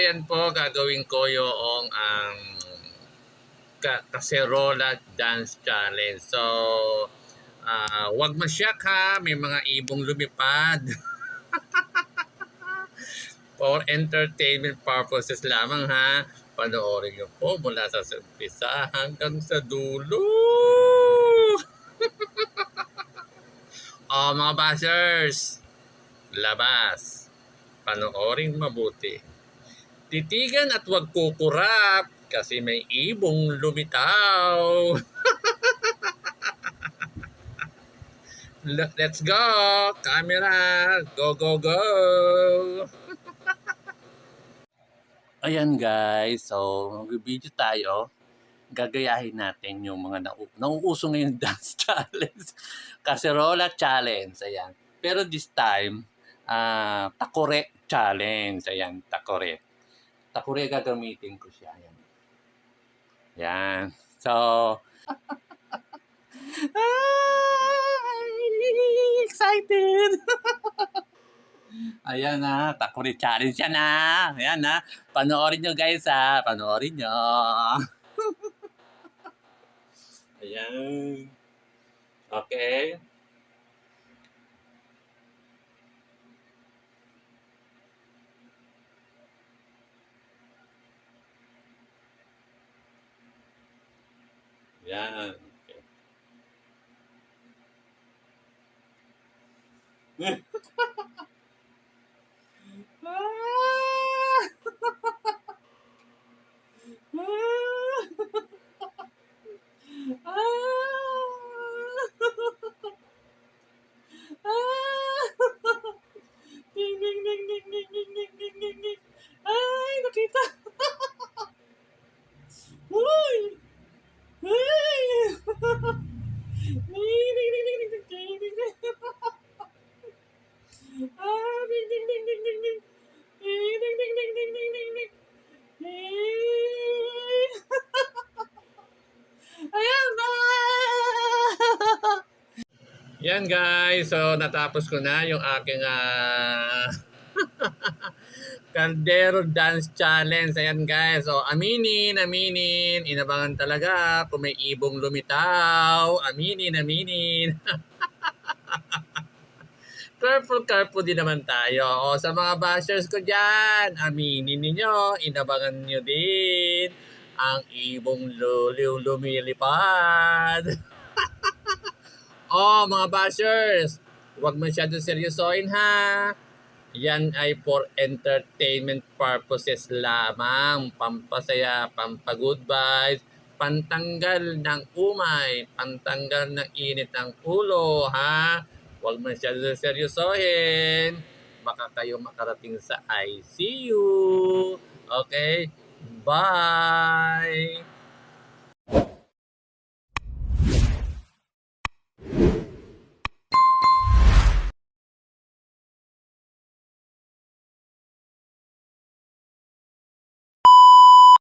ayan po, gagawin ko yung Cacerola Dance Challenge. So, wag masyak ha, may mga ibong lumipad. For entertainment purposes lamang ha. Panoorin niyo po mula sa umpisa hanggang sa dulo. Mga bashers, labas. Panoorin mabuti. Titigan at wag kukurap kasi may ibong lumitaw. Let's go! Camera! Go, go, go! Ayan guys, so mag-video tayo. Gagayahin natin yung mga nauuso ngayon dance challenge. Cacerola challenge, ayan. Pero this time, takore challenge. Ayan, takore. Takore gagamitin ko siya. Ayan. Ayan. So, excited! Ayan na, takore challenge yan na. Ayan na. Panoorin nyo guys ha. Panoorin nyo. Ayan. Okay. Ayan. Okay. Ding, ding, ding, ding, ding, ding, ding, ding, ding, ding. Ay, nakita. Uy! Ay! Ding, ding, ding, ding, ding, ding, ding, ding. Ah, ding, ding, ding, ding, ding, ding. Ding, ding, ding, ding, ding, ding, ding, ding. Ding. Ayan na! Yan guys, so natapos ko na yung aking Caldero Dance Challenge. Ayan guys, so aminin, inabangan talaga kung may ibong lumitaw. Aminin. Careful din naman tayo. O sa mga bashers ko dyan, aminin ninyo, inabangan nyo din ang ibong lumilipad. Mga bashers, huwag masyadong seryosoin ha. Yan ay for entertainment purposes lamang. Pampasaya, pampagood vibes, pantanggal ng umay, pantanggal ng init ng ulo ha. Huwag masyadong seryosohin. Baka kayo makarating sa ICU. Okay? Bye!